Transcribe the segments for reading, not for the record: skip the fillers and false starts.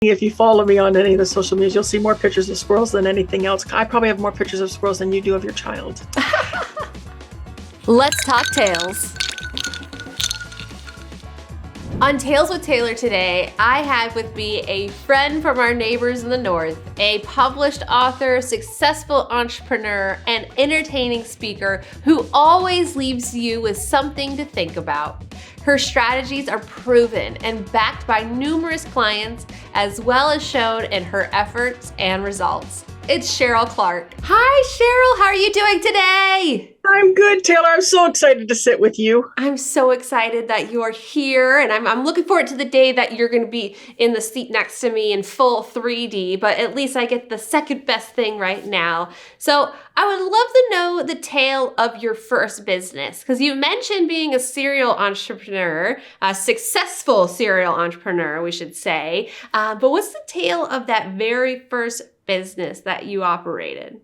If you follow me on any of the social media, you'll see more pictures of squirrels than anything else. I probably have more pictures of squirrels than you do of your child. Let's talk tails. On Tales with Taylor today, I have with me a friend from our neighbors in the north, a published author, successful entrepreneur, and entertaining speaker who always leaves you with something to think about. Her strategies are proven and backed by numerous clients, as well as shown in her efforts and results. It's Cheryl Clark. Hi, Cheryl. How are you doing today? I'm good, Taylor. I'm so excited to sit with you. I'm so excited that you're here, and I'm looking forward to the day that you're going to be in the seat next to me in full 3D, but at least I get the second best thing right now. So I would love to know the tale of your first business, because you mentioned being a serial entrepreneur, a successful serial entrepreneur, we should say. But what's the tale of that very first business that you operated?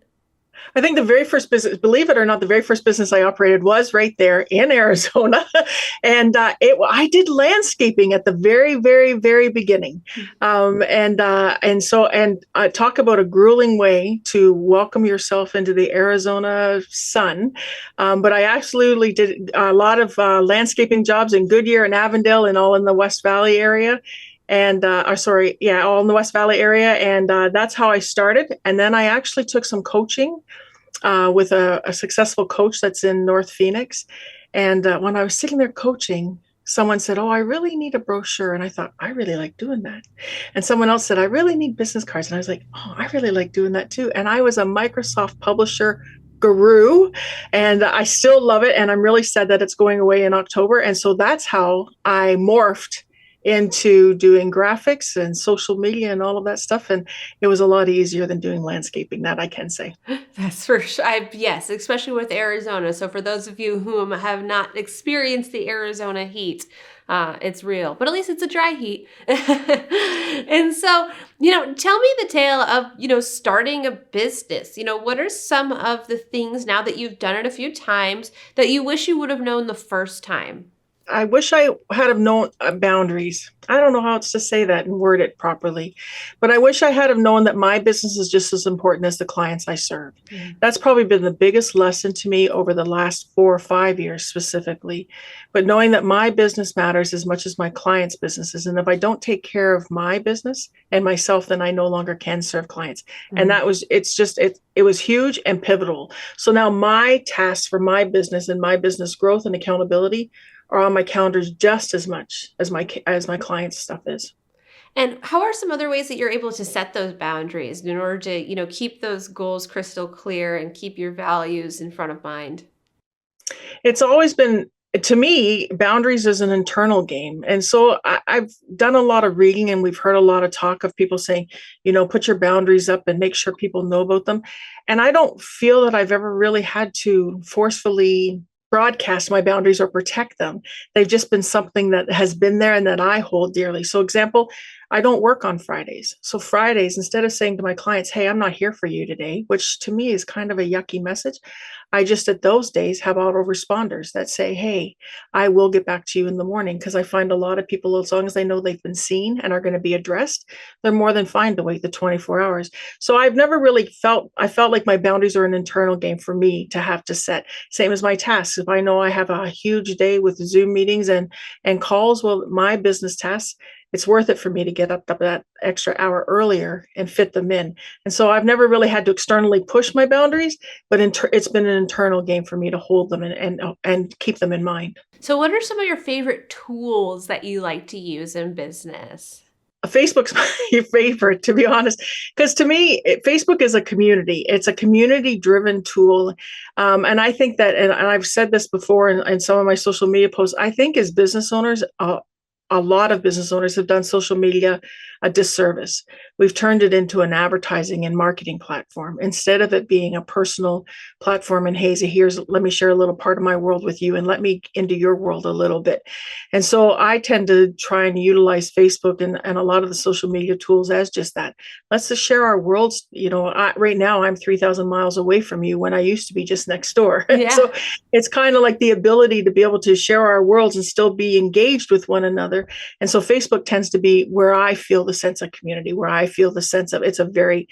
I think the very first business, believe it or not, the very first business I operated was right there in Arizona. And I did landscaping at the very, very, very beginning. And talk about a grueling way to welcome yourself into the Arizona sun. But I absolutely did a lot of landscaping jobs in Goodyear and Avondale and all in the West Valley area. And all in the West Valley area. And that's how I started. And then I actually took some coaching with a successful coach that's in North Phoenix. And when I was sitting there coaching, someone said, "Oh, I really need a brochure." And I thought, I really like doing that. And someone else said, "I really need business cards." And I was like, "Oh, I really like doing that too." And I was a Microsoft publisher guru, and I still love it. And I'm really sad that it's going away in October. And so that's how I morphed into doing graphics and social media and all of that stuff. And it was a lot easier than doing landscaping, that I can say. That's for sure. Yes, especially with Arizona. So for those of you who have not experienced the Arizona heat, it's real, but at least it's a dry heat. And so, tell me the tale of, starting a business. What are some of the things now that you've done it a few times that you wish you would have known the first time? I wish I had have known boundaries. I don't know how else to say that and word it properly, but I wish I had have known that my business is just as important as the clients I serve. That's probably been the biggest lesson to me over the last 4 or 5 years specifically. But knowing that my business matters as much as my clients' businesses, and if I don't take care of my business and myself, then I no longer can serve clients. And it was huge and pivotal. So now my tasks for my business and my business growth and accountability are on my calendars just as much as my clients' stuff is. And how are some other ways that you're able to set those boundaries in order to, keep those goals crystal clear and keep your values in front of mind? It's always been, to me, boundaries is an internal game. And so I've done a lot of reading, and we've heard a lot of talk of people saying, put your boundaries up and make sure people know about them. And I don't feel that I've ever really had to forcefully broadcast my boundaries or protect them. They've just been something that has been there and that I hold dearly. So example, I don't work on Fridays. So Fridays, instead of saying to my clients, "Hey, I'm not here for you today," which to me is kind of a yucky message, I just at those days have autoresponders that say, "Hey, I will get back to you in the morning," because I find a lot of people, as long as they know they've been seen and are going to be addressed, they're more than fine to wait the 24 hours. So I've never really felt like my boundaries are an internal game for me to have to set. Same as my tasks. If I know I have a huge day with Zoom meetings and calls, well, my business tasks, it's worth it for me to get up that extra hour earlier and fit them in. And so I've never really had to externally push my boundaries, but it's been an internal game for me to hold them and keep them in mind. So what are some of your favorite tools that you like to use in business? Facebook's my favorite, to be honest, because to me, Facebook is a community. It's a community-driven tool. And I think that, and I've said this before in some of my social media posts, I think as business owners, a lot of business owners have done social media a disservice. We've turned it into an advertising and marketing platform instead of it being a personal platform. And hey, let me share a little part of my world with you and let me into your world a little bit. And so I tend to try and utilize Facebook and a lot of the social media tools as just that. Let's just share our worlds. Right now I'm 3,000 miles away from you when I used to be just next door. Yeah. So it's kind of like the ability to be able to share our worlds and still be engaged with one another together. And so Facebook tends to be where I feel the sense of community, where I feel the sense of it's a very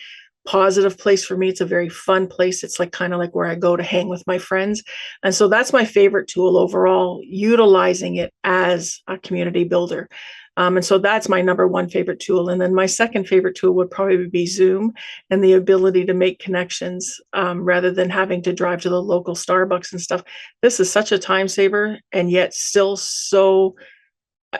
positive place for me. It's a very fun place. It's like kind of like where I go to hang with my friends. And so that's my favorite tool overall, utilizing it as a community builder. And so that's my number one favorite tool. And then my second favorite tool would probably be Zoom and the ability to make connections rather than having to drive to the local Starbucks and stuff. This is such a time saver and yet still so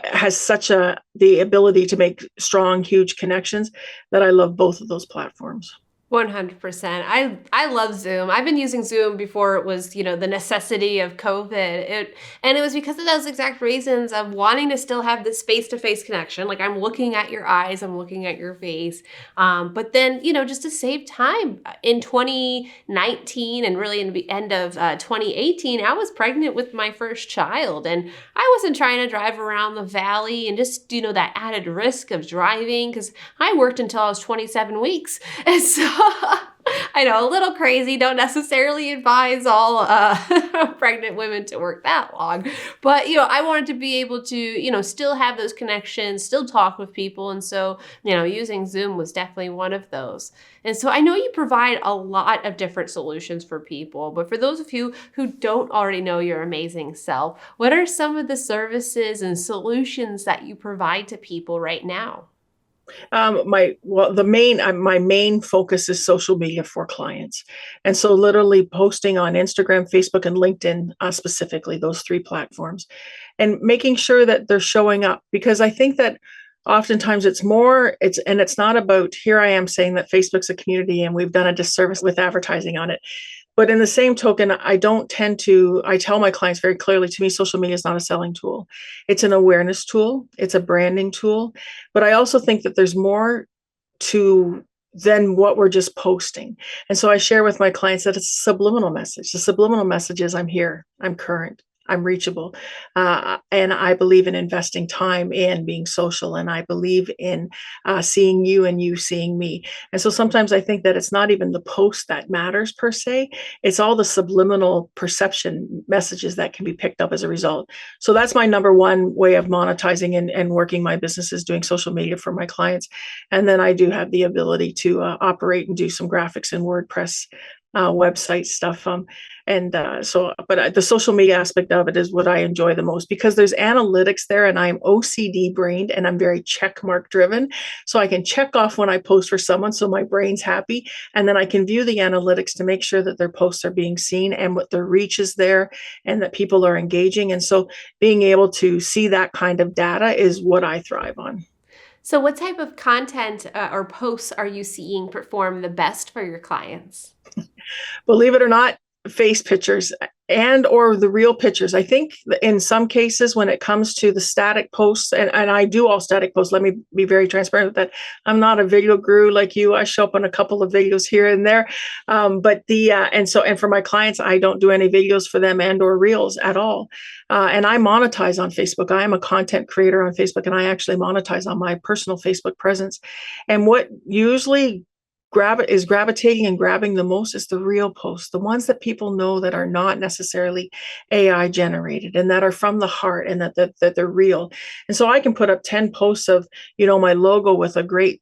has such the ability to make strong, huge connections that I love both of those platforms. 100%. I love Zoom. I've been using Zoom before it was, the necessity of COVID. And it was because of those exact reasons of wanting to still have this face-to-face connection. Like I'm looking at your eyes, I'm looking at your face. But then, just to save time in 2019 and really in the end of 2018, I was pregnant with my first child and I wasn't trying to drive around the valley and just, that added risk of driving because I worked until I was 27 weeks. And so I know, a little crazy. Don't necessarily advise all pregnant women to work that long. But, I wanted to be able to, still have those connections, still talk with people. And so, using Zoom was definitely one of those. And so I know you provide a lot of different solutions for people. But for those of you who don't already know your amazing self, what are some of the services and solutions that you provide to people right now? My main focus is social media for clients, and so literally posting on Instagram, Facebook, and LinkedIn specifically those three platforms, and making sure that they're showing up because I think that oftentimes it's not about here I am saying that Facebook's a community and we've done a disservice with advertising on it. But in the same token, I tell my clients very clearly, to me, social media is not a selling tool. It's an awareness tool. It's a branding tool. But I also think that there's more to than what we're just posting. And so I share with my clients that it's a subliminal message. The subliminal message is I'm here, I'm current, I'm reachable. And I believe in investing time in being social. And I believe in seeing you and you seeing me. And so sometimes I think that it's not even the post that matters per se. It's all the subliminal perception messages that can be picked up as a result. So that's my number one way of monetizing and working my business is doing social media for my clients. And then I do have the ability to operate and do some graphics and WordPress website stuff. But the social media aspect of it is what I enjoy the most because there's analytics there and I'm OCD brained and I'm very check mark driven. So I can check off when I post for someone. So my brain's happy. And then I can view the analytics to make sure that their posts are being seen and what their reach is there and that people are engaging. And so being able to see that kind of data is what I thrive on. So what type of content or posts are you seeing perform the best for your clients? Believe it or not, face pictures and or the real pictures. I think in some cases when it comes to the static posts, and I do all static posts, let me be very transparent with that. I'm not a video guru like you. I show up on a couple of videos here and there. And for my clients, I don't do any videos for them and or reels at all. And I monetize on Facebook. I am a content creator on Facebook and I actually monetize on my personal Facebook presence. And what usually gravitating and grabbing the most is the real posts, the ones that people know that are not necessarily AI generated and that are from the heart and that they're real. And so I can put up 10 posts of, my logo with a great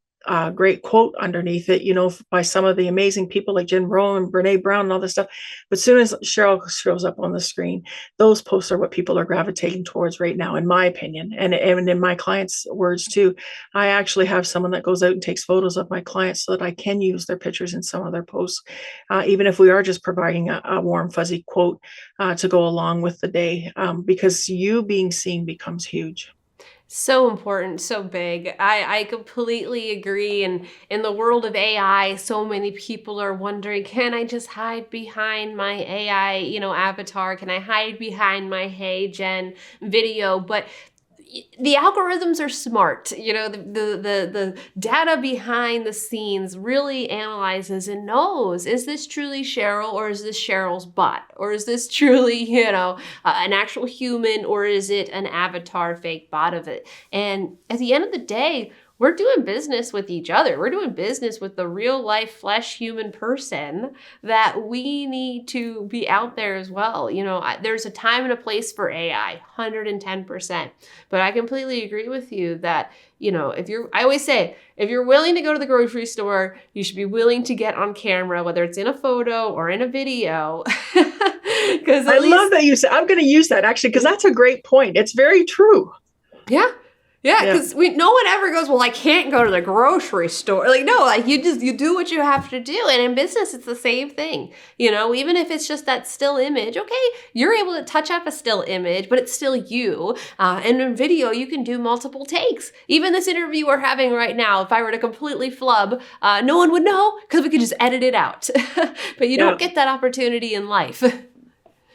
quote underneath it, by some of the amazing people like Jen Rowe and Brene Brown and all this stuff. But as soon as Cheryl shows up on the screen, those posts are what people are gravitating towards right now, in my opinion. And in my clients' words too, I actually have someone that goes out and takes photos of my clients so that I can use their pictures in some of their posts, even if we are just providing a warm, fuzzy quote to go along with the day, because you being seen becomes huge. So important, so big. I completely agree. And in the world of AI, so many people are wondering, can I just hide behind my AI, avatar? Can I hide behind my Hey Jen video? But the algorithms are smart. The data behind the scenes really analyzes and knows, is this truly Cheryl or is this Cheryl's bot? Or is this truly, an actual human or is it an avatar fake bot of it? And at the end of the day, we're doing business with each other. We're doing business with the real life flesh human person that we need to be out there as well. There's a time and a place for AI, 110%. But I completely agree with you that, I always say, if you're willing to go to the grocery store, you should be willing to get on camera, whether it's in a photo or in a video. Because I love that you said, I'm going to use that actually, because that's a great point. It's very true. Yeah. Yeah, because no one ever goes, well, I can't go to the grocery store. Like, no, like you do what you have to do. And in business, it's the same thing. Even if it's just that still image, okay, you're able to touch up a still image, but it's still you. And in video, you can do multiple takes. Even this interview we're having right now, if I were to completely flub, no one would know because we could just edit it out. But you don't get that opportunity in life.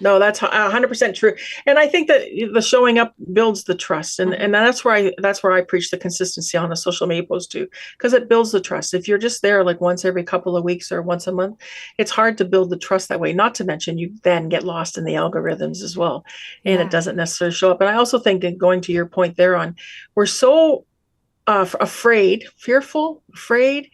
No, that's 100% true. And I think that the showing up builds the trust. And that's where I preach the consistency on a social media post too, because it builds the trust. If you're just there like once every couple of weeks or once a month, it's hard to build the trust that way. Not to mention you then get lost in the algorithms as well. And it doesn't necessarily show up. And I also think that going to your point there on, we're so fearful, afraid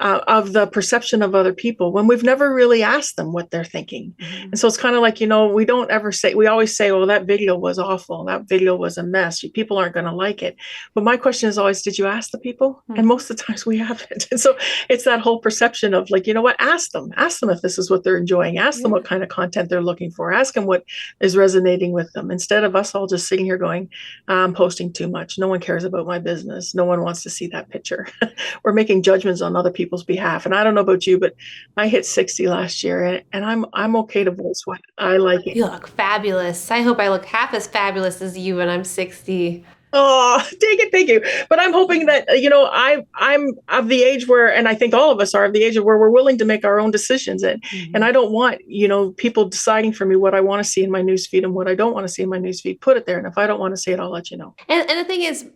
of the perception of other people when we've never really asked them what they're thinking. And so it's kind of like, we always say, well, that video was awful. That video was a mess. People aren't going to like it. But my question is always, did you ask the people? And most of the times we haven't. And so it's that whole perception of like, ask them if this is what they're enjoying. Ask them what kind of content they're looking for. Ask them what is resonating with them, instead of us all just sitting here going, I'm posting too much. No one cares about my business. No one wants to see that picture. We're making judgments on other people's behalf. And I don't know about you, but I hit 60 last year, and I'm okay to voice what I like. You look fabulous. I hope I look half as fabulous as you when I'm 60. Oh, thank you. But I'm hoping that, I'm of the age where, and I think all of us are of the age of where we're willing to make our own decisions. And I don't want, people deciding for me what I want to see in my newsfeed and what I don't want to see in my newsfeed. Put it there. And if I don't want to see it, I'll let you know. And the thing is,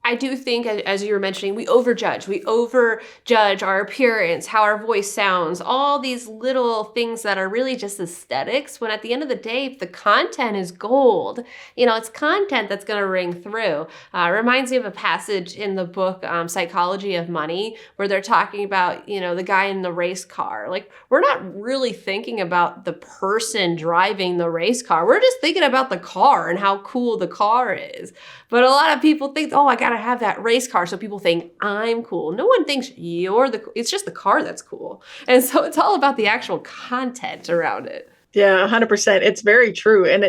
I do think, as you were mentioning, we overjudge. We overjudge our appearance, how our voice sounds, all these little things that are really just aesthetics, when at the end of the day, if the content is gold, it's content that's going to ring through. Reminds me of a passage in the book, Psychology of Money, where they're talking about, the guy in the race car. Like, we're not really thinking about the person driving the race car. We're just thinking about the car and how cool the car is. But a lot of people think, I got to have that race car so people think I'm cool. No one thinks it's just the car that's cool. And so it's all about the actual content around it. Yeah, 100%. It's very true. And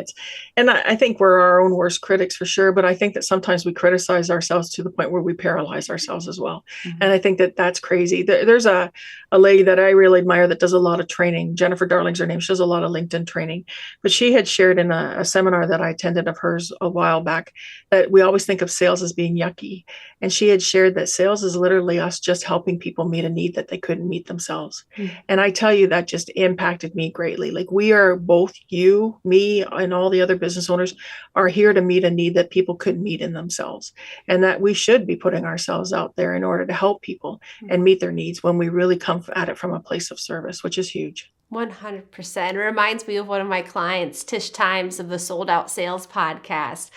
I think we're our own worst critics for sure. But I think that sometimes we criticize ourselves to the point where we paralyze ourselves as well. And I think that that's crazy. There's a lady that I really admire that does a lot of training. Jennifer Darling's her name. She does a lot of LinkedIn training. But she had shared in a seminar that I attended of hers a while back that we always think of sales as being yucky. And she had shared that sales is literally us just helping people meet a need that they couldn't meet themselves. And I tell you, that just impacted me greatly. Like, we are both, you, me, and all the other business owners are here to meet a need that people couldn't meet in themselves. And that we should be putting ourselves out there in order to help people and meet their needs when we really come at it from a place of service, which is huge. 100%. It reminds me of one of my clients, Tish Times of the Sold Out Sales podcast.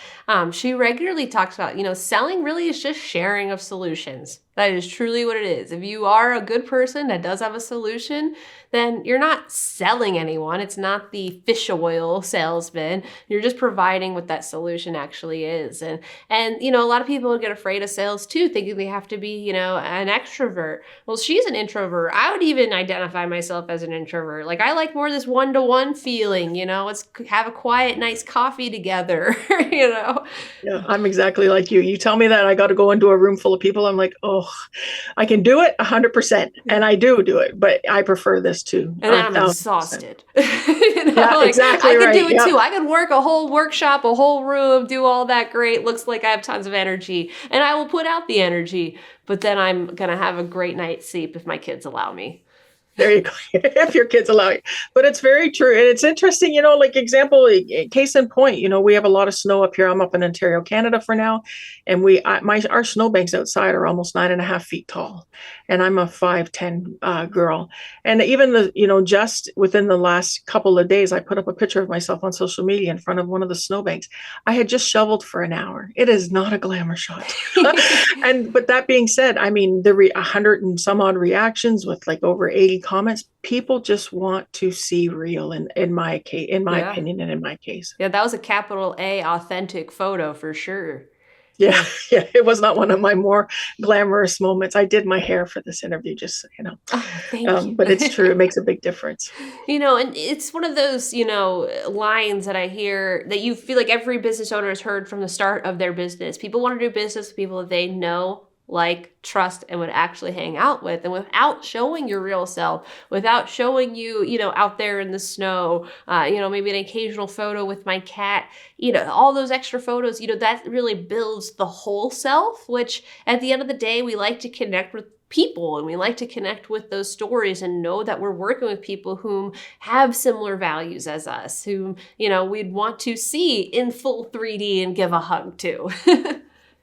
She regularly talks about, selling really is just sharing of solutions. That is truly what it is. If you are a good person that does have a solution, then you're not selling anyone. It's not the fish oil salesman. You're just providing what that solution actually is. And a lot of people get afraid of sales too, thinking they have to be, an extrovert. Well, she's an introvert. I would even identify myself as an introvert. Like, I like more this one-to-one feeling, let's have a quiet, nice coffee together, Yeah, I'm exactly like you. You tell me that I got to go into a room full of people. I'm like, oh, I can do it 100%. And I do it, but I prefer this too. And then I'm exhausted. Yeah, exactly. I could right. do it too. I could work a whole workshop, a whole room, do all that great. Looks like I have tons of energy, and I will put out the energy, but then I'm going to have a great night's sleep if my kids allow me. There you go. If your kids allow you. But it's very true. And it's interesting, like example, case in point, we have a lot of snow up here. I'm up in Ontario, Canada for now. And our snowbanks outside are almost 9.5 feet tall. And I'm a 5'10" girl. And even just within the last couple of days, I put up a picture of myself on social media in front of one of the snowbanks. I had just shoveled for an hour. It is not a glamour shot. But that being said, I mean, 100 and some odd reactions with like over 80 comments. People just want to see real in my case, in my opinion, and in my case. Yeah, that was a capital A authentic photo for sure. Yeah, yeah, it was not one of my more glamorous moments. I did my hair for this interview, just so you know. Oh, thank you. But it's true; it makes a big difference. And it's one of those, lines that I hear that you feel like every business owner has heard from the start of their business. People want to do business with people that they know, like, trust, and would actually hang out with. And without showing your real self, without showing you, out there in the snow, maybe an occasional photo with my cat, all those extra photos, that really builds the whole self, which at the end of the day, we like to connect with people, and we like to connect with those stories and know that we're working with people whom have similar values as us, whom, we'd want to see in full 3D and give a hug to.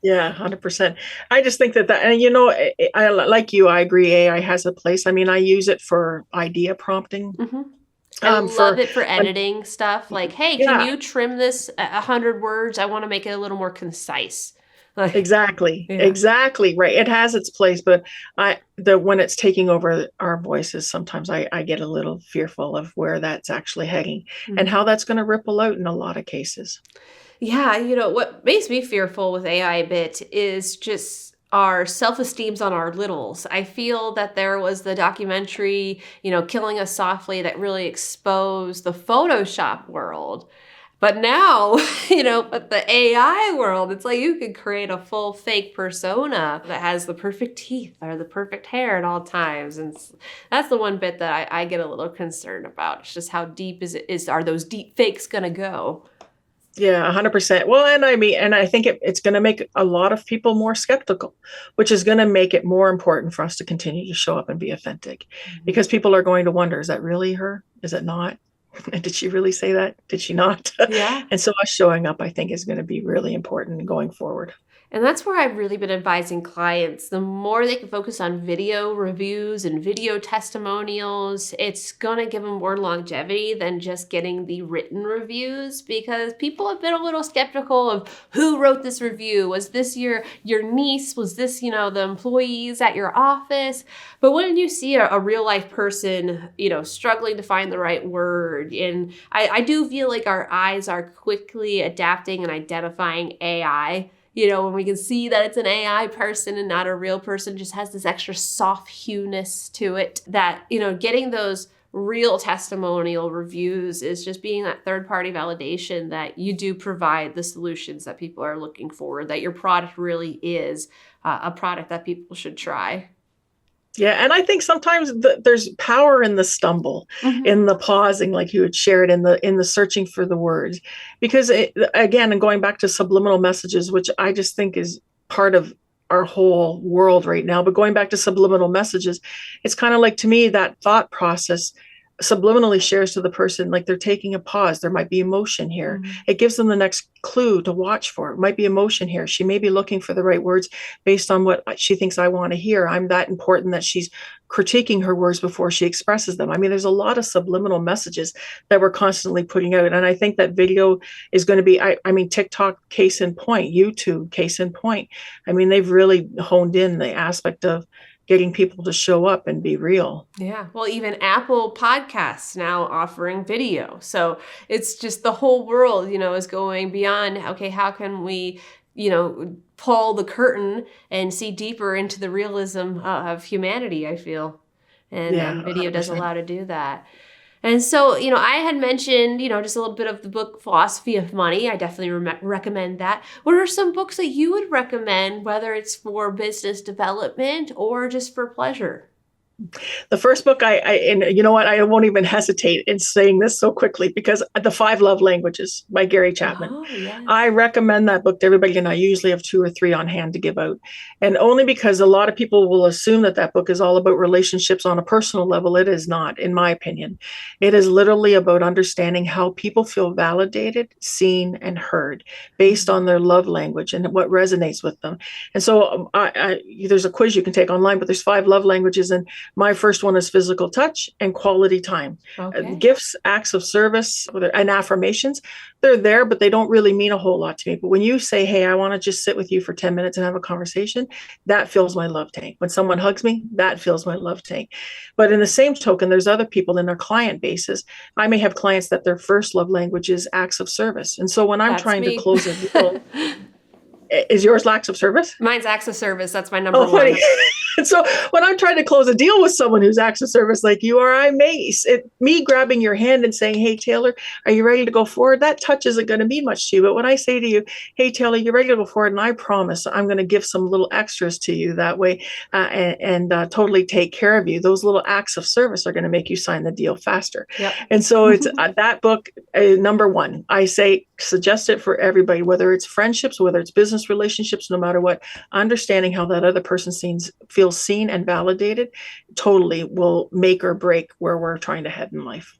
Yeah, 100%. I just think that, and I like you, I agree. AI has a place. I mean, I use it for idea prompting. Mm-hmm. I love it for editing stuff. Like, hey, can you trim this 100 words? I want to make it a little more concise. Exactly. Right. It has its place, but when it's taking over our voices, sometimes I get a little fearful of where that's actually heading and how that's going to ripple out in a lot of cases. Yeah, what makes me fearful with AI a bit is just our self-esteems on our littles. I feel that there was the documentary, Killing Us Softly, that really exposed the Photoshop world. But now, but the AI world, it's like you could create a full fake persona that has the perfect teeth or the perfect hair at all times. And that's the one bit that I get a little concerned about. It's just how deep are those deep fakes going to go? Yeah, 100%. Well, and I think it's going to make a lot of people more skeptical, which is going to make it more important for us to continue to show up and be authentic, because people are going to wonder, is that really her? Is it not? Did she really say that? Did she not? Yeah. And so us showing up, I think, is going to be really important going forward. And that's where I've really been advising clients. The more they can focus on video reviews and video testimonials, it's going to give them more longevity than just getting the written reviews, because people have been a little skeptical of who wrote this review. Was this your niece? Was this, the employees at your office? But when you see a real life person, struggling to find the right word, and I do feel like our eyes are quickly adapting and identifying AI. When we can see that it's an AI person and not a real person, just has this extra soft hueness to it, that, getting those real testimonial reviews is just being that third-party validation that you do provide the solutions that people are looking for, that your product really is a product that people should try. Yeah, and I think sometimes there's power in the stumble, in the pausing, like you had shared, in the searching for the words, because again, and going back to subliminal messages, which I just think is part of our whole world right now. But going back to subliminal messages, it's kind of like, to me, that thought process subliminally shares to the person, like they're taking a pause. There might be emotion here. It gives them the next clue to watch for. It might be emotion here. She may be looking for the right words based on what she thinks I want to hear. I'm that important that she's critiquing her words before she expresses them. I mean, there's a lot of subliminal messages that we're constantly putting out. And I think that video is going to be, TikTok, case in point, YouTube, case in point. I mean, they've really honed in the aspect of getting people to show up and be real. Yeah. Well, even Apple Podcasts now offering video. So it's just the whole world, is going beyond, okay, how can we, pull the curtain and see deeper into the realism of humanity, I feel. And video 100%. Does allow to do that. And so, I had mentioned, just a little bit of the book Philosophy of Money. I definitely recommend that. What are some books that you would recommend, whether it's for business development or just for pleasure? The first book and you know what, I won't even hesitate in saying this so quickly, because The Five Love Languages by Gary Chapman. Oh, yes. I recommend that book to everybody, and I usually have 2 or 3 on hand to give out. And only because a lot of people will assume that that book is all about relationships on a personal level. It is not, in my opinion. It is literally about understanding how people feel validated, seen, and heard based on their love language and what resonates with them. And so there's a quiz you can take online, but there's 5 love languages, and my first one is physical touch and quality time. Okay. Gifts, acts of service, and affirmations, they're there, but they don't really mean a whole lot to me. But when you say, hey, I want to just sit with you for 10 minutes and have a conversation, that fills my love tank. When someone hugs me, that fills my love tank. But in the same token, there's other people in their client bases. I may have clients that their first love language is acts of service. And so when I'm That's trying me. to close a deal, is yours acts of service? Mine's acts of service. That's my number one. Funny. And so when I'm trying to close a deal with someone who's acts of service like you are, me grabbing your hand and saying, hey, Taylor, are you ready to go forward? That touch isn't going to mean much to you. But when I say to you, hey, Taylor, you're ready to go forward, and I promise I'm going to give some little extras to you that way and totally take care of you, those little acts of service are going to make you sign the deal faster. Yep. And so it's that book, number one, I say, suggest it for everybody, whether it's friendships, whether it's business relationships, no matter what. Understanding how that other person feels seen and validated totally will make or break where we're trying to head in life.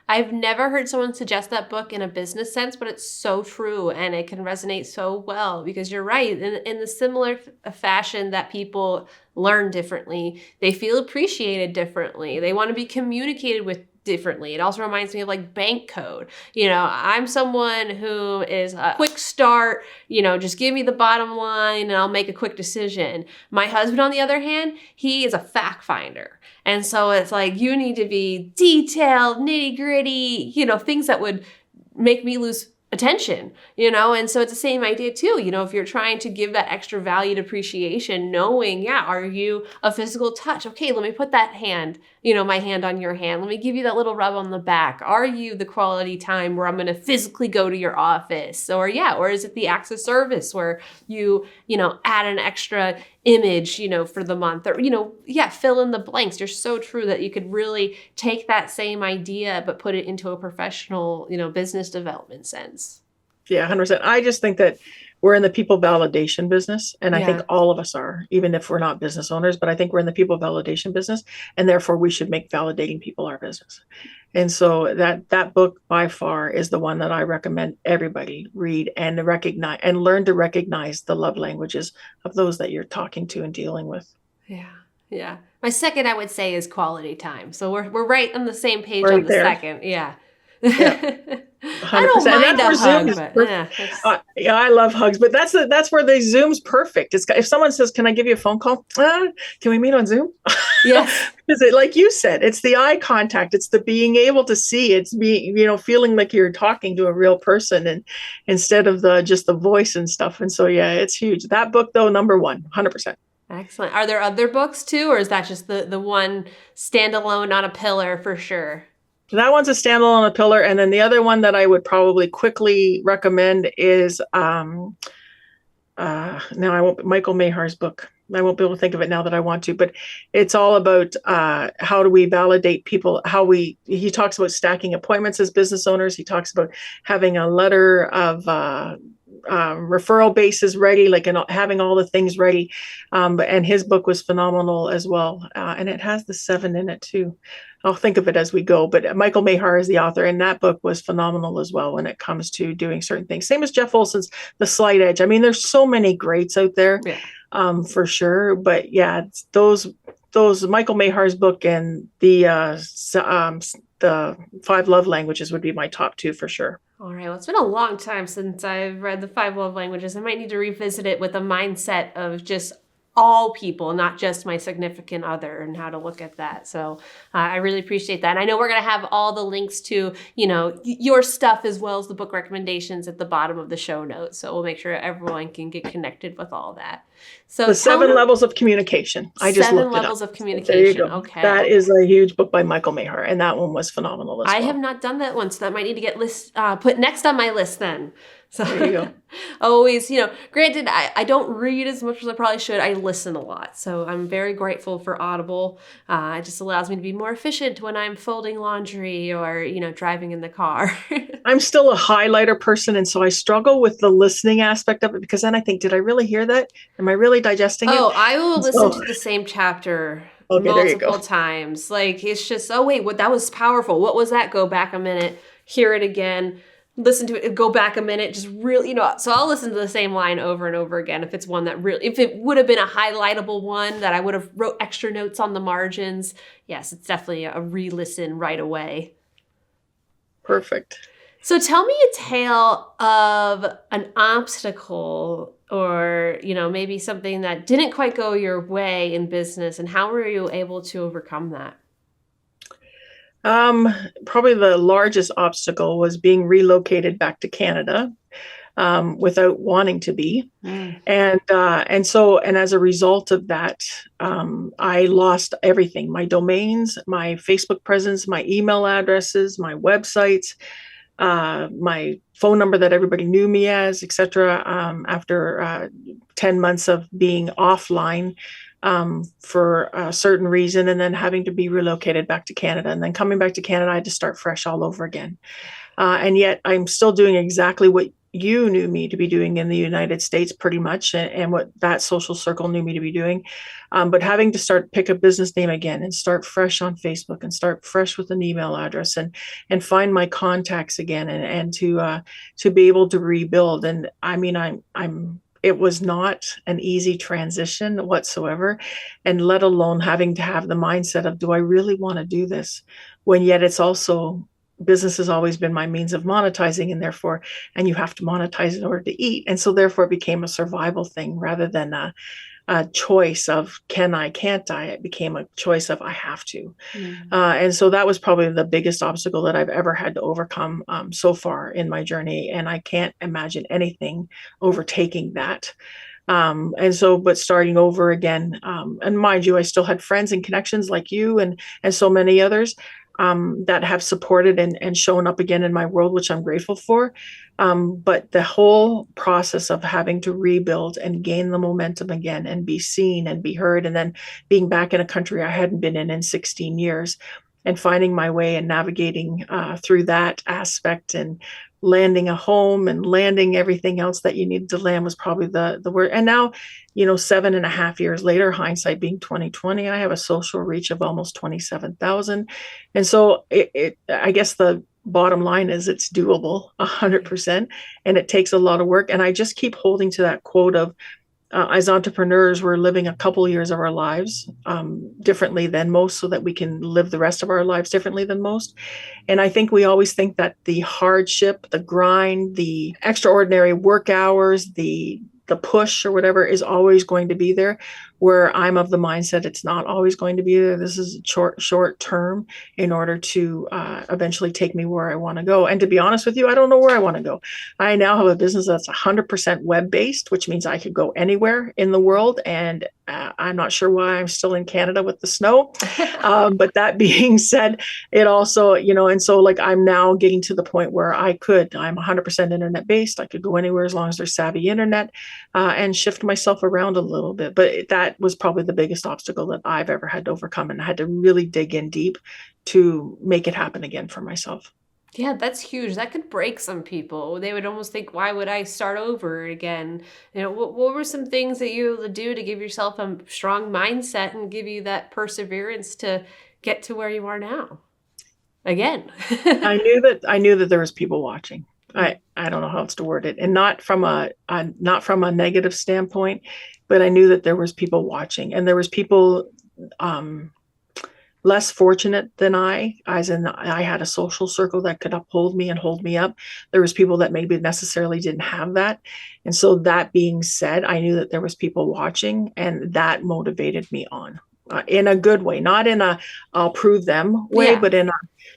I've never heard someone suggest that book in a business sense, but it's so true, and it can resonate so well, because you're right. In the similar fashion that people learn differently, they feel appreciated differently. They want to be communicated with differently. It also reminds me of like bank code. I'm someone who is a quick start, just give me the bottom line and I'll make a quick decision. My husband, on the other hand, he is a fact finder. And so it's like, you need to be detailed, nitty gritty, things that would make me lose attention, and so it's the same idea too. If you're trying to give that extra valued appreciation, knowing, are you a physical touch? Okay, let me put that hand, my hand on your hand. Let me give you that little rub on the back. Are you the quality time where I'm going to physically go to your office? Or is it the acts of service where you add an extra image, for the month, or, fill in the blanks. You're so true that you could really take that same idea, but put it into a professional, business development sense. Yeah, 100%. I just think that we're in the people validation business. And I think all of us are, even if we're not business owners, but I think we're in the people validation business, and therefore we should make validating people our business. And so that book by far is the one that I recommend everybody read and recognize and learn to recognize the love languages of those that you're talking to and dealing with. Yeah. Yeah. My second, I would say, is quality time. So we're right on the same page right on the there. second. Yeah. I don't mind a hug, but I love hugs, but that's where the Zoom's perfect. If someone says, "Can I give you a phone call? Can we meet on Zoom?" Yeah, because like you said, it's the eye contact, it's the being able to see, it's feeling like you're talking to a real person, and instead of just the voice and stuff. And so it's huge. That book though, number one, 100%. Excellent. Are there other books too, or is that just the one standalone on a pillar for sure? That one's a standalone on a pillar. And then the other one that I would probably quickly recommend is Michael Mahar's book. I won't be able to think of it now that I want to, but it's all about how do we validate people, he talks about stacking appointments as business owners. He talks about having a letter of referral bases ready, having all the things ready. And his book was phenomenal as well. And it has the 7 in it too. I'll think of it as we go, but Michael Mahar is the author, and that book was phenomenal as well when it comes to doing certain things. Same as Jeff Olson's The Slight Edge. I mean, there's so many greats out there, for sure. But those Michael Mahar's book and the 5 love languages would be my top 2 for sure. All right. Well, it's been a long time since I've read the 5 love languages. I might need to revisit it with a mindset of just all people, not just my significant other, and how to look at that. So I really appreciate that. And I know we're going to have all the links to, your stuff as well as the book recommendations at the bottom of the show notes. So we'll make sure everyone can get connected with all that. So the 7 levels of communication. I just looked it up. 7 levels of communication. There you go. Okay. That is a huge book by Michael Mahar, and that one was phenomenal as well. I have not done that one, so that might need to get put next on my list then. So There you go. always, granted, I don't read as much as I probably should. I listen a lot. So I'm very grateful for Audible. It just allows me to be more efficient when I'm folding laundry or, driving in the car. I'm still a highlighter person, and so I struggle with the listening aspect of it because then I think, did I really hear that? Am I really digesting it? Oh, I will And listen so, to the same chapter okay, there you go. multiple times. Like, it's just, oh, wait, what, that was powerful. What was that? Go back a minute, hear it again, listen to it, go back a minute, just really, so I'll listen to the same line over and over again if it's one that really, if it would have been a highlightable one that I would have wrote extra notes on the margins. Yes, it's definitely a re-listen right away. Perfect. So tell me a tale of an obstacle or, maybe something that didn't quite go your way in business, and how were you able to overcome that? Probably the largest obstacle was being relocated back to Canada, without wanting to be. Mm. And as a result of that, I lost everything: my domains, my Facebook presence, my email addresses, my websites, my phone number that everybody knew me as, etc. After 10 months of being offline for a certain reason, and then having to be relocated back to Canada, and then coming back to Canada, I had to start fresh all over again. And yet I'm still doing exactly what you knew me to be doing in the United States, pretty much, and what that social circle knew me to be doing. But having to pick a business name again and start fresh on Facebook and start fresh with an email address and find my contacts again and to be able to rebuild. And I mean, it was not an easy transition whatsoever, and let alone having to have the mindset of, do I really want to do this? When yet it's also, business has always been my means of monetizing, and you have to monetize in order to eat. And so therefore it became a survival thing rather than a choice of can I, can't I. It became a choice of I have to. And so that was probably the biggest obstacle that I've ever had to overcome so far in my journey. And I can't imagine anything overtaking that. But starting over again, and mind you, I still had friends and connections like you and so many others that have supported and shown up again in my world, which I'm grateful for. But the whole process of having to rebuild and gain the momentum again and be seen and be heard, and then being back in a country I hadn't been in 16 years, and finding my way and navigating through that aspect, and landing a home and landing everything else that you needed to land was probably the word. And now, 7.5 years later, hindsight being 2020, I have a social reach of almost 27,000. And so I guess the bottom line is it's doable 100%. And it takes a lot of work. And I just keep holding to that quote of, as entrepreneurs, we're living a couple years of our lives differently than most, so that we can live the rest of our lives differently than most. And I think we always think that the hardship, the grind, the extraordinary work hours, the push or whatever is always going to be there, where I'm of the mindset it's not always going to be there. This is short term in order to eventually take me where I want to go. And to be honest with you, I don't know where I want to go. I now have a business that's 100% web-based, which means I could go anywhere in the world. And I'm not sure why I'm still in Canada with the snow. But that being said, it also, and so like I'm now getting to the point where I'm 100% internet based. I could go anywhere as long as there's savvy internet, and shift myself around a little bit. But that was probably the biggest obstacle that I've ever had to overcome. And I had to really dig in deep to make it happen again for myself. Yeah, that's huge. That could break some people. They would almost think, why would I start over again? What were some things that you were able to do to give yourself a strong mindset and give you that perseverance to get to where you are now? Again. I knew that there was people watching. I don't know how else to word it, and not from a negative standpoint, but I knew that there was people watching, and there was people less fortunate than as in I had a social circle that could uphold me and hold me up. There was people that maybe necessarily didn't have that. And so that being said, I knew that there was people watching, and that motivated me on in a good way, not in a I'll prove them way, but in a,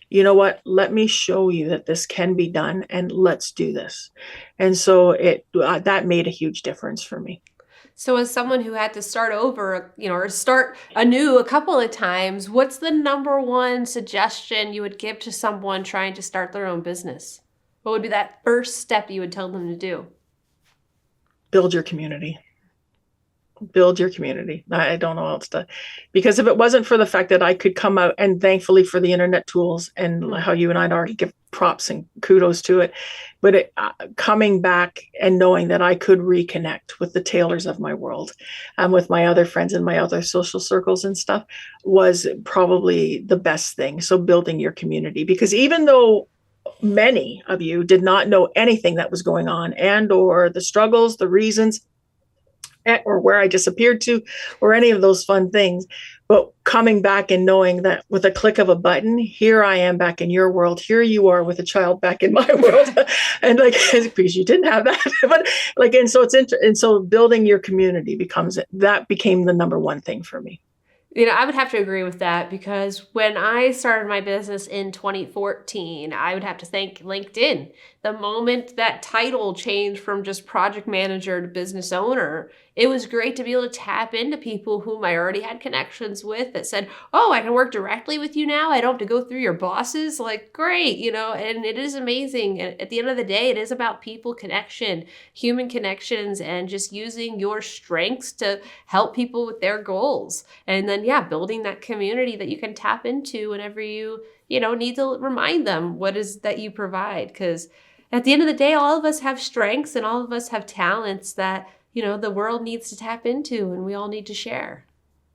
you know what, let me show you that this can be done, and let's do this. And so that made a huge difference for me. So as someone who had to start over, or start anew a couple of times, what's the number one suggestion you would give to someone trying to start their own business? What would be that first step you would tell them to do? Build your community. Build your community. I don't know what else to, because if it wasn't for the fact that I could come out, and thankfully for the internet tools and how you and I'd already give props and kudos to it, but coming back and knowing that I could reconnect with the Taylors of my world and with my other friends and my other social circles and stuff was probably the best thing. So building your community, because even though many of you did not know anything that was going on and or the struggles, the reasons, or where I disappeared to, or any of those fun things. But coming back and knowing that with a click of a button, here I am back in your world. Here you are with a child back in my world. And like, because you didn't have that, but like, and so and so building your community became the number one thing for me. I would have to agree with that, because when I started my business in 2014, I would have to thank LinkedIn. The moment that title changed from just project manager to business owner, it was great to be able to tap into people whom I already had connections with that said, oh, I can work directly with you now. I don't have to go through your bosses. Like, great, and it is amazing. And at the end of the day, it is about people connection, human connections, and just using your strengths to help people with their goals. And then, building that community that you can tap into whenever you need to remind them what is that you provide. Because at the end of the day, all of us have strengths and all of us have talents that the world needs to tap into, and we all need to share.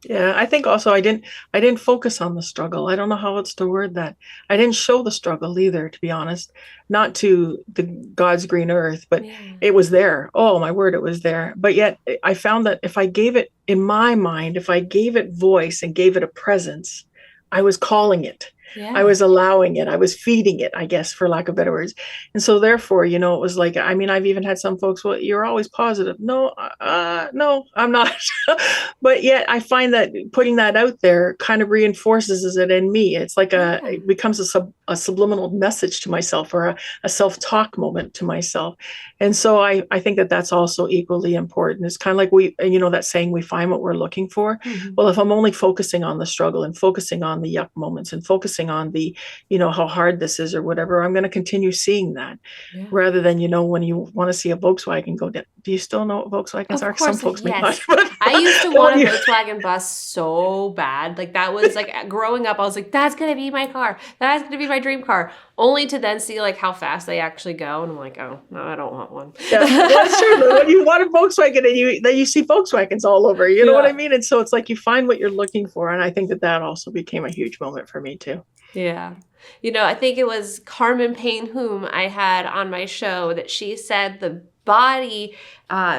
Yeah, I think also I didn't focus on the struggle. I don't know how else to word that. I didn't show the struggle either, to be honest. Not to the God's green earth, but it was there. Oh my word, it was there. But yet I found that if I gave it, in my mind, if I gave it voice and gave it a presence, I was calling it. Yeah. I was allowing it. I was feeding it, I guess, for lack of better words. And so therefore, it was like, I mean, I've even had some folks, well, you're always positive. No, no, I'm not. But yet I find that putting that out there kind of reinforces it in me. It's like it becomes a subliminal message to myself, or a self-talk moment to myself. And so I think that that's also equally important. It's kind of like that saying, we find what we're looking for. Mm-hmm. Well, if I'm only focusing on the struggle and focusing on the yuck moments and focusing on the, how hard this is or whatever, I'm going to continue seeing that rather than, when you want to see a Volkswagen go down. Do you still know what Volkswagens are? Some folks may not. I used to want a Volkswagen bus so bad. Like that was like growing up, I was like, that's going to be my car. That's going to be my dream car. Only to then see like how fast they actually go. And I'm like, oh, no, I don't want one. Yeah, that's true. When you want a Volkswagen and then you see Volkswagens all over, you know what I mean? And so it's like you find what you're looking for. And I think that also became a huge moment for me too. Yeah. I think it was Carmen Payne, whom I had on my show, that she said the body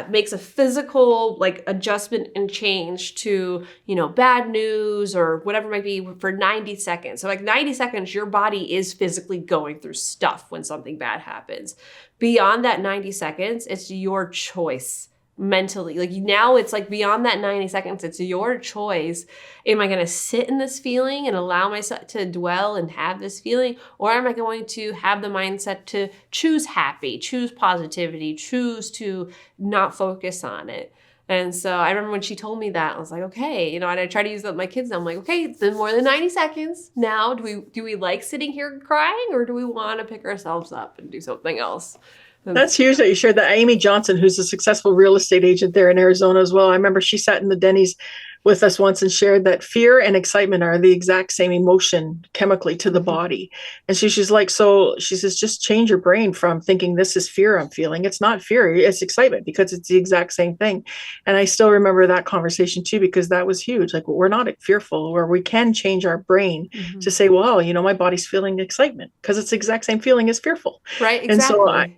makes a physical like adjustment and change to, bad news or whatever it might be for 90 seconds. So like 90 seconds, your body is physically going through stuff when something bad happens. Beyond that 90 seconds, it's your choice. Mentally, like now it's like beyond that 90 seconds, it's your choice. Am I going to sit in this feeling and allow myself to dwell and have this feeling? Or am I going to have the mindset to choose happy, choose positivity, choose to not focus on it? And so I remember when she told me that, I was like, okay, and I try to use that with my kids. And I'm like, okay, it's been more than 90 seconds. Now, do we like sitting here crying, or do we want to pick ourselves up and do something else? That's huge that you shared that. Amy Johnson, who's a successful real estate agent there in Arizona as well. I remember she sat in the Denny's with us once and shared that fear and excitement are the exact same emotion chemically to the body. And she's like, so she says, just change your brain from thinking this is fear I'm feeling. It's not fear, it's excitement, because it's the exact same thing. And I still remember that conversation too, because that was huge. Like, we're not fearful, where we can change our brain to say, well, my body's feeling excitement because it's the exact same feeling as fearful. Right. Exactly. And so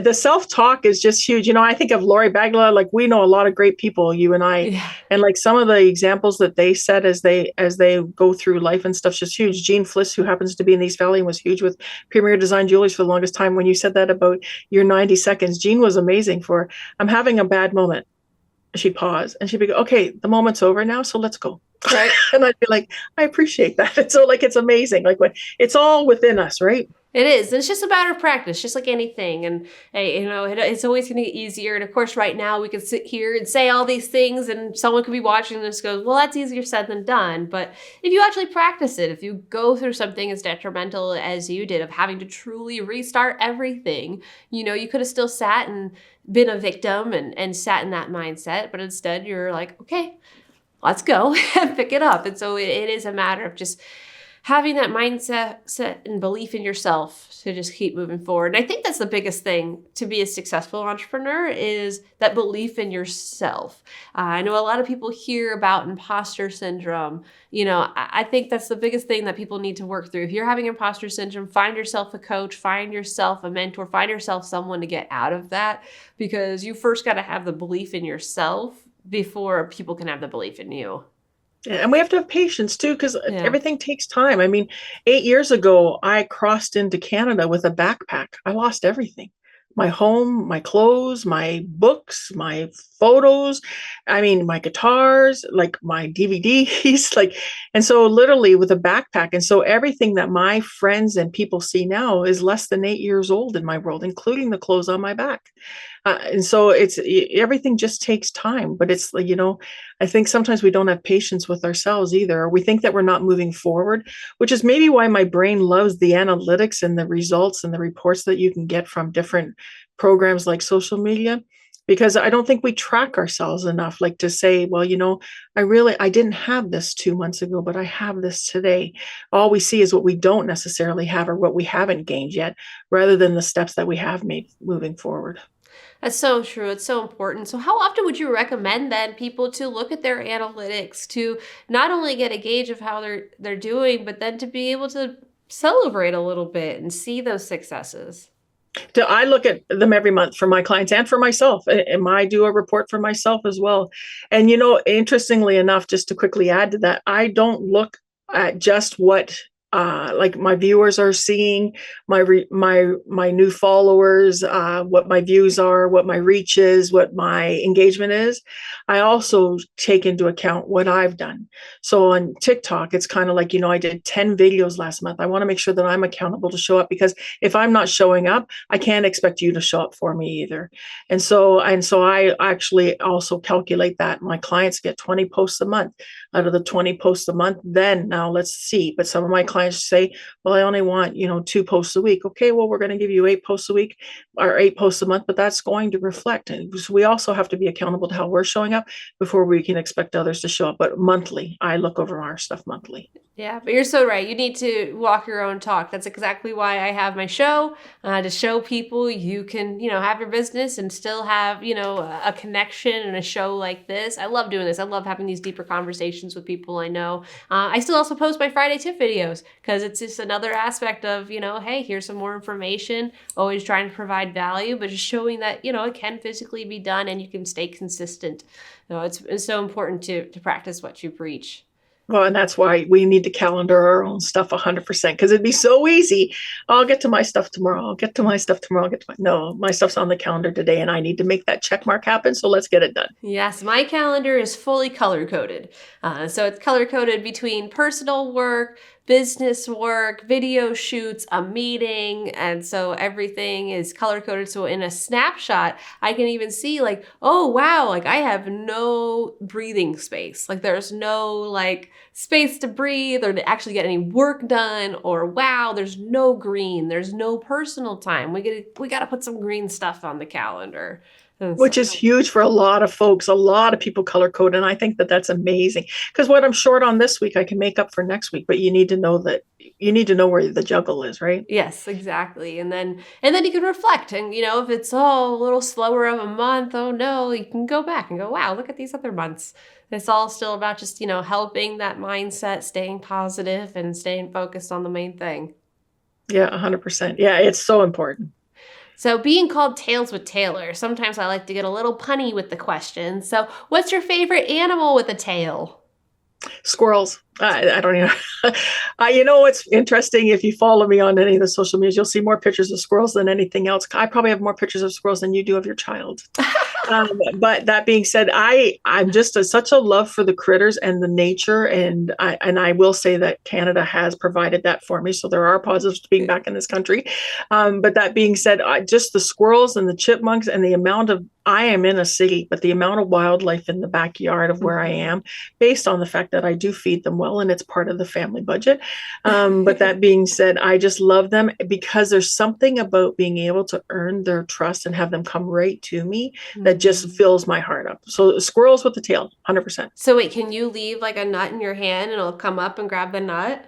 the self-talk is just huge. I think of Lori Bagla, like we know a lot of great people, you and I, and like some of the examples that they set as they go through life and stuff's just huge. Jean Fliss, who happens to be in East Valley and was huge with Premier Design Jewelers for the longest time. When you said that about your 90 seconds, Jean was amazing for, I'm having a bad moment. She'd pause and she'd be, okay, the moment's over now, so let's go. Right. And I'd be like, I appreciate that. And so like, it's amazing. Like when it's all within us, right? It is. It's just a matter of practice, just like anything. And, it's always going to get easier. And of course, right now we can sit here and say all these things and someone could be watching and just goes, well, that's easier said than done. But if you actually practice it, if you go through something as detrimental as you did of having to truly restart everything, you could have still sat and been a victim and sat in that mindset. But instead you're like, okay, let's go and pick it up. And so it is a matter of just having that mindset and belief in yourself to just keep moving forward. And I think that's the biggest thing to be a successful entrepreneur is that belief in yourself. I know a lot of people hear about imposter syndrome. I think that's the biggest thing that people need to work through. If you're having imposter syndrome, find yourself a coach, find yourself a mentor, find yourself someone to get out of that, because you first got to have the belief in yourself before people can have the belief in you. Yeah, and we have to have patience too, because Yeah. everything takes time. I mean, 8 years ago, I crossed into Canada with a backpack. I lost everything. My home, my clothes, my books, my photos, I mean, my guitars, like my DVDs, and so literally with a backpack. And so everything that my friends and people see now is less than 8 years old in my world, including the clothes on my back. And so everything just takes time, but it's like, I think sometimes we don't have patience with ourselves either. Or we think that we're not moving forward, which is maybe why my brain loves the analytics and the results and the reports that you can get from different programs like social media, because I don't think we track ourselves enough, like to say, well, I didn't have this 2 months ago, but I have this today. All we see is what we don't necessarily have or what we haven't gained yet, rather than the steps that we have made moving forward. That's so true. It's so important. So how often would you recommend then people to look at their analytics to not only get a gauge of how they're doing, but then to be able to celebrate a little bit and see those successes? I look at them every month for my clients and for myself. And I do a report for myself as well. And, interestingly enough, just to quickly add to that, I don't look at just what like my viewers are seeing, my new followers, what my views are, what my reach is, what my engagement is. I also take into account what I've done. So on TikTok, it's kind of like, I did 10 videos last month. I want to make sure that I'm accountable to show up, because if I'm not showing up, I can't expect you to show up for me either. And so I actually also calculate that my clients get 20 posts a month. Out of the 20 posts a month, then now let's see. But some of my clients say, well, I only want, 2 posts a week. Okay, well, we're going to give you 8 posts a week or 8 posts a month, but that's going to reflect. And so we also have to be accountable to how we're showing up before we can expect others to show up. But monthly, I look over our stuff monthly. Yeah, but you're so right. You need to walk your own talk. That's exactly why I have my show, to show people you can, have your business and still have, a connection and a show like this. I love doing this. I love having these deeper conversations with people I know. I still also post my Friday tip videos because it's just another aspect of, hey, here's some more information, always trying to provide value, but just showing that, it can physically be done and you can stay consistent. It's so important to practice what you preach. Well, and that's why we need to calendar our own stuff 100%, because it'd be so easy. I'll get to my stuff tomorrow. I'll get to my stuff tomorrow. No, my stuff's on the calendar today, and I need to make that check mark happen. So let's get it done. Yes, my calendar is fully color coded. So it's color coded between personal work, business work, video shoots, a meeting. And so everything is color coded. So in a snapshot, I can even see like, oh, wow, like I have no breathing space. Like there's no like space to breathe or to actually get any work done, or wow, there's no green. There's no personal time. We got to put some green stuff on the calendar. Which is huge for a lot of folks. A lot of people color code, and I think that that's amazing, because what I'm short on this week, I can make up for next week. But you need to know where the juggle is, right? Yes, exactly. And then you can reflect, and if it's a little slower of a month, oh no, you can go back and go, wow, look at these other months. It's all still about just helping that mindset, staying positive, and staying focused on the main thing. Yeah, 100%. Yeah, it's so important. So being called Tales with Taylor, sometimes I like to get a little punny with the question. So what's your favorite animal with a tail? Squirrels. I don't know. What's interesting, if you follow me on any of the social media, you'll see more pictures of squirrels than anything else. I probably have more pictures of squirrels than you do of your child. But that being said, I'm just such a love for the critters and the nature, and I will say that Canada has provided that for me. So there are positives to being back in this country. But that being said, just the squirrels and the chipmunks and the amount of I am in a city, but the amount of wildlife in the backyard of where I am, based on the fact that I do feed them well and it's part of the family budget. But that being said, I just love them because there's something about being able to earn their trust and have them come right to me that just fills my heart up. So squirrels with the tail, 100%. So wait, can you leave like a nut in your hand and it'll come up and grab the nut?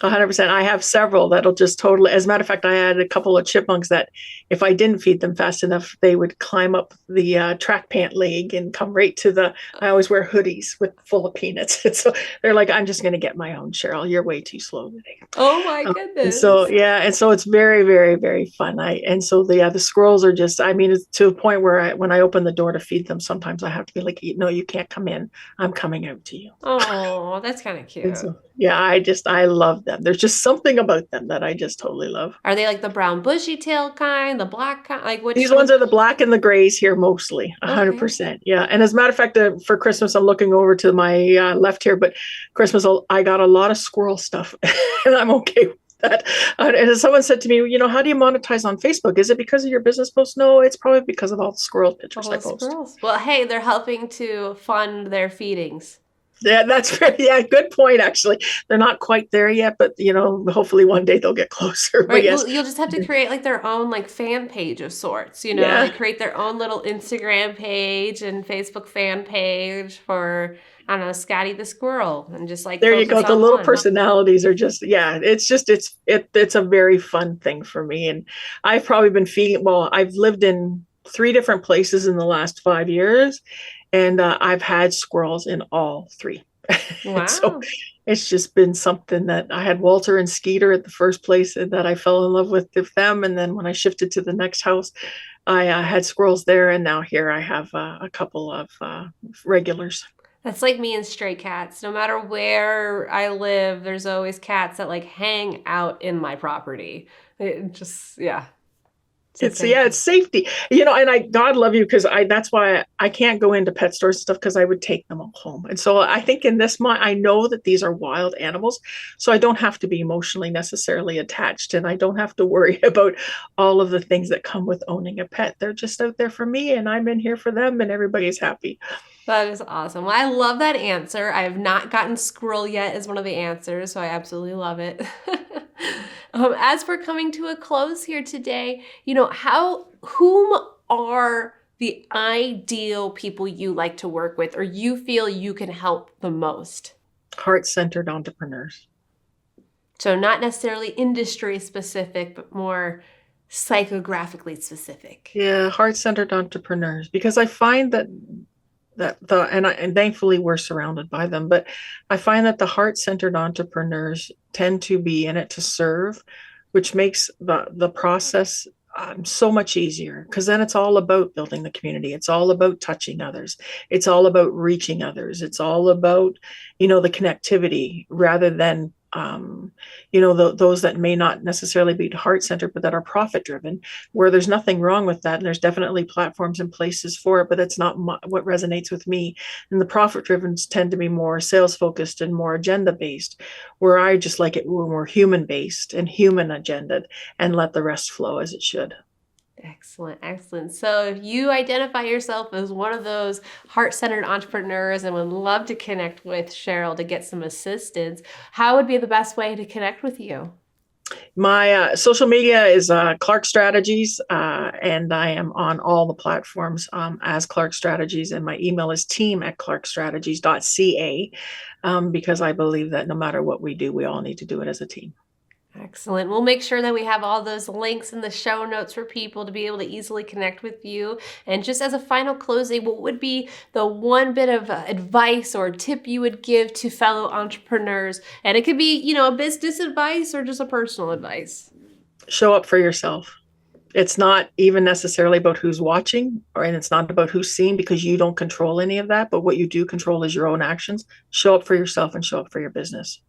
100%. I have several that'll just totally, as a matter of fact, I had a couple of chipmunks that if I didn't feed them fast enough, they would climb up the track pant leg and come right to I always wear hoodies with full of peanuts. And so they're like, I'm just going to get my own, Cheryl. You're way too slow today. Oh my And goodness. so, yeah. And so it's very, very, very fun. And so the squirrels are just, I mean, it's to a point where when I open the door to feed them, sometimes I have to be like, no, you can't come in. I'm coming out to you. Oh, that's kind of cute. So, yeah, I love them. There's just something about them that I just totally love. Are they like the brown bushy tail kind, the black kind? Like which These ones are the black and the grays here mostly, 100%. Yeah. And as a matter of fact, for Christmas, I'm looking over to my left here, but Christmas, I got a lot of squirrel stuff and I'm okay with that. And someone said to me, how do you monetize on Facebook? Is it because of your business posts? No, it's probably because of all the squirrel pictures I post. Squirrels. Well, hey, they're helping to fund their feedings. Yeah, that's very, yeah, good point, actually. They're not quite there yet, but, hopefully one day they'll get closer. Right. But yes. You'll just have to create like their own like fan page of sorts, Yeah. like create their own little Instagram page and Facebook fan page for, I don't know, Scotty the squirrel and just like. There you go. The little personalities are just, yeah, it's a very fun thing for me. And I've probably been I've lived in 3 different places in the last 5 years. And I've had squirrels in all 3. Wow. So it's just been something that I had Walter and Skeeter at the first place that I fell in love with them. And then when I shifted to the next house, I had squirrels there. And now here I have a couple of regulars. That's like me and stray cats. No matter where I live, there's always cats that like hang out in my property. It just, yeah. It's safety, and God love you, because that's why I can't go into pet stores and stuff, because I would take them all home. And so I think in this month, I know that these are wild animals, so I don't have to be emotionally necessarily attached, and I don't have to worry about all of the things that come with owning a pet. They're just out there for me, and I'm in here for them, and everybody's happy. That is awesome. Well, I love that answer. I have not gotten squirrel yet as one of the answers, so I absolutely love it. As we're coming to a close here today, whom are the ideal people you like to work with or you feel you can help the most? Heart-centered entrepreneurs. So not necessarily industry specific, but more psychographically specific. Yeah, heart-centered entrepreneurs, because I find that and thankfully we're surrounded by them, but I find that the heart-centered entrepreneurs tend to be in it to serve, which makes the process so much easier, because then it's all about building the community. It's all about touching others. It's all about reaching others. It's all about, the connectivity, rather than those that may not necessarily be heart-centered, but that are profit-driven, where there's nothing wrong with that. And there's definitely platforms and places for it, but it's not what resonates with me. And the profit-driven tend to be more sales-focused and more agenda-based, where I just like it when we're human-based and human-agended, and let the rest flow as it should. Excellent, excellent. So if you identify yourself as one of those heart-centered entrepreneurs and would love to connect with Cheryl to get some assistance, how would be the best way to connect with you? My social media is Clark Strategies, and I am on all the platforms as Clark Strategies, and my email is team@clarkstrategies.ca, because I believe that no matter what we do, we all need to do it as a team. Excellent. We'll make sure that we have all those links in the show notes for people to be able to easily connect with you. And just as a final closing, what would be the one bit of advice or tip you would give to fellow entrepreneurs? And it could be, a business advice or just a personal advice. Show up for yourself. It's not even necessarily about who's watching, and it's not about who's seeing, because you don't control any of that. But what you do control is your own actions. Show up for yourself and show up for your business.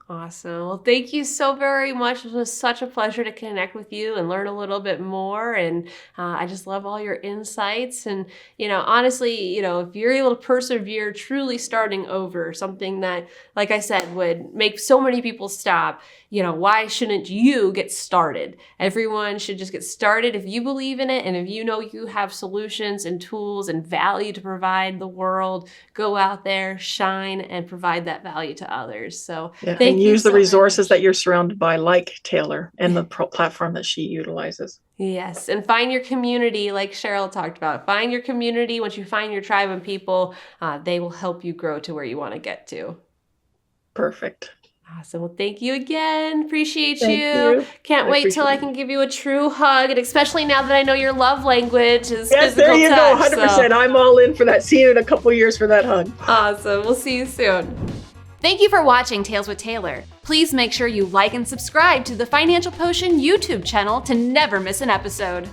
Awesome. Well, thank you so very much. It was such a pleasure to connect with you and learn a little bit more. And I just love all your insights. And, honestly, if you're able to persevere truly starting over, something that, like I said, would make so many people stop, why shouldn't you get started? Everyone should just get started if you believe in it. And if you know you have solutions and tools and value to provide the world, go out there, shine, and provide that value to others. So and use the resources that you're surrounded by, like Taylor and the platform that she utilizes. Yes. And find your community, like Cheryl talked about. Find your community. Once you find your tribe of people, they will help you grow to where you want to get to. Perfect. Awesome. Well, thank you again. Appreciate Thank you. Can't wait till I can give you a true hug, and especially now that I know your love language is yes, physical there you touch, go. 100%. So. I'm all in for that. See you in a couple years for that hug. Awesome. We'll see you soon. Thank you for watching Tales with Taylor. Please make sure you like and subscribe to the Financial Potion YouTube channel to never miss an episode.